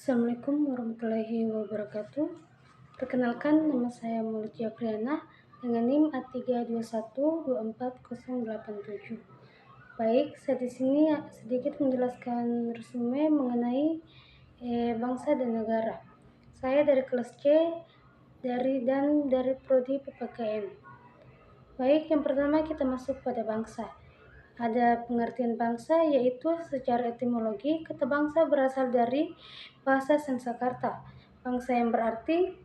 Assalamualaikum warahmatullahi wabarakatuh. Perkenalkan, nama saya Mulydia Priana dengan NIM A321240087. Baik, saya di sini sedikit menjelaskan resume mengenai bangsa dan negara. Saya dari kelas C dari prodi PPKM. Baik, yang pertama kita masuk pada bangsa. Ada pengertian bangsa, yaitu secara etimologi, kata bangsa berasal dari bahasa Sanskerta. Bangsa yang berarti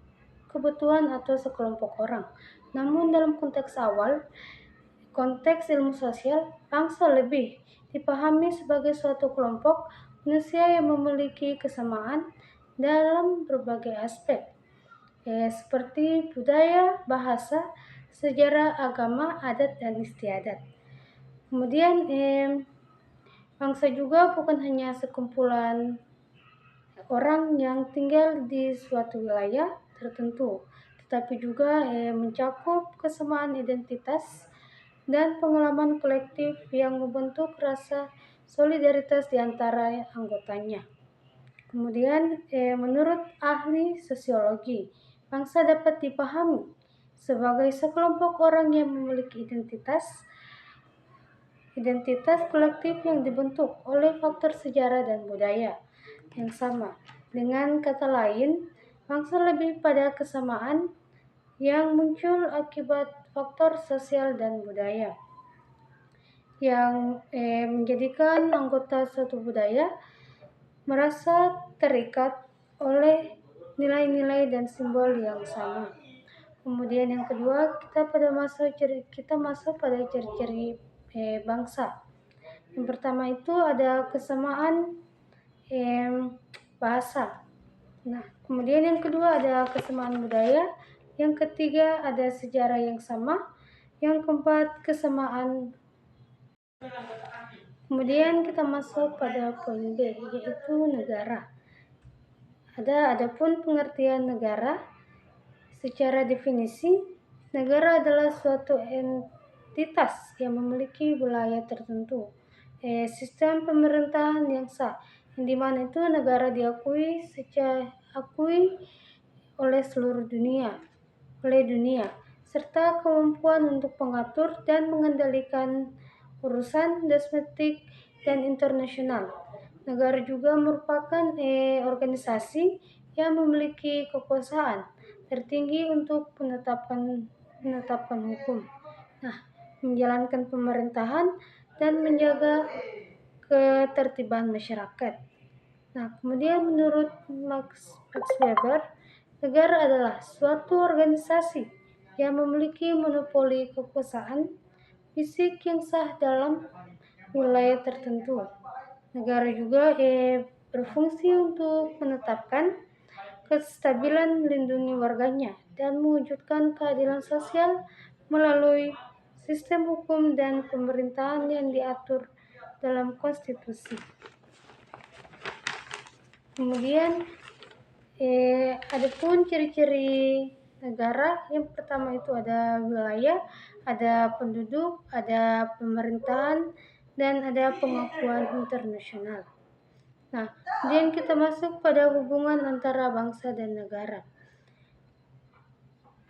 kebutuhan atau sekelompok orang. Namun dalam konteks ilmu sosial, bangsa lebih dipahami sebagai suatu kelompok manusia yang memiliki kesamaan dalam berbagai aspek, seperti budaya, bahasa, sejarah, agama, adat, dan istiadat. Kemudian bangsa juga bukan hanya sekumpulan orang yang tinggal di suatu wilayah tertentu, tetapi juga mencakup kesamaan identitas dan pengalaman kolektif yang membentuk rasa solidaritas di antara anggotanya. Kemudian menurut ahli sosiologi, bangsa dapat dipahami sebagai sekelompok orang yang memiliki identitas kolektif yang dibentuk oleh faktor sejarah dan budaya yang sama. Dengan kata lain, bangsa lebih pada kesamaan yang muncul akibat faktor sosial dan budaya yang menjadikan anggota suatu budaya merasa terikat oleh nilai-nilai dan simbol yang sama. Kemudian yang kedua, kita masuk pada ciri-ciri bangsa. Yang pertama itu ada kesamaan bahasa. Nah, kemudian yang kedua ada kesamaan budaya. Yang ketiga ada sejarah yang sama. Yang keempat kesamaan. Kemudian kita masuk pada poin B, yaitu negara. Adapun pengertian negara. Secara definisi, negara adalah suatu entitas yang memiliki wilayah tertentu, sistem pemerintahan yang sah, yang dimana itu negara diakui oleh seluruh dunia, serta kemampuan untuk mengatur dan mengendalikan urusan domestik dan internasional. Negara juga merupakan organisasi yang memiliki kekuasaan tertinggi untuk penetapan hukum, menjalankan pemerintahan dan menjaga ketertiban masyarakat. Kemudian menurut Max Weber, negara adalah suatu organisasi yang memiliki monopoli kekuasaan fisik yang sah dalam wilayah tertentu. Negara juga berfungsi untuk menetapkan kestabilan, melindungi warganya, dan mewujudkan keadilan sosial melalui sistem hukum dan pemerintahan yang diatur dalam konstitusi. Kemudian adapun ciri-ciri negara, yang pertama itu ada wilayah, ada penduduk, ada pemerintahan, dan ada pengakuan internasional. Kemudian kita masuk pada hubungan antara bangsa dan negara.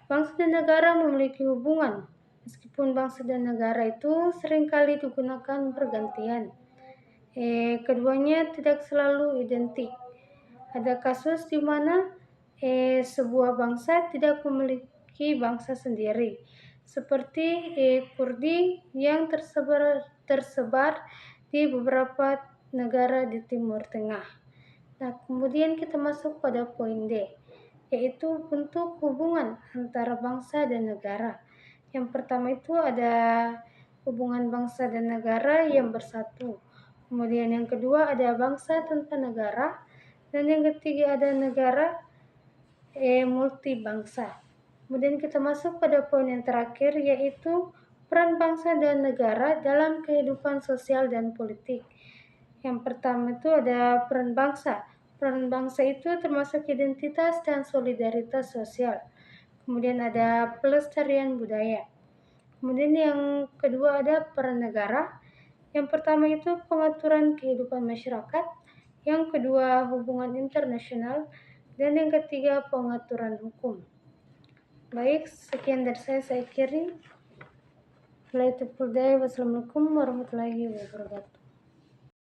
Bangsa dan negara memiliki hubungan, meskipun bangsa dan negara itu seringkali digunakan bergantian. Keduanya tidak selalu identik. Ada kasus di mana sebuah bangsa tidak memiliki bangsa sendiri, seperti Kurdi yang tersebar di beberapa negara di Timur Tengah. Kemudian kita masuk pada poin D, yaitu bentuk hubungan antara bangsa dan negara. Yang pertama itu ada hubungan bangsa dan negara yang bersatu. Kemudian yang kedua ada bangsa tanpa negara. Dan yang ketiga ada negara multibangsa. Kemudian kita masuk pada poin yang terakhir, yaitu peran bangsa dan negara dalam kehidupan sosial dan politik. Yang pertama itu ada peran bangsa. Peran bangsa itu termasuk identitas dan solidaritas sosial. Kemudian ada pelestarian budaya. Kemudian yang kedua ada peran negara. Yang pertama itu pengaturan kehidupan masyarakat. yang kedua hubungan internasional, dan yang ketiga pengaturan hukum. Baik, sekian dari saya akhiri. Wassalamualaikum warahmatullahi wabarakatuh.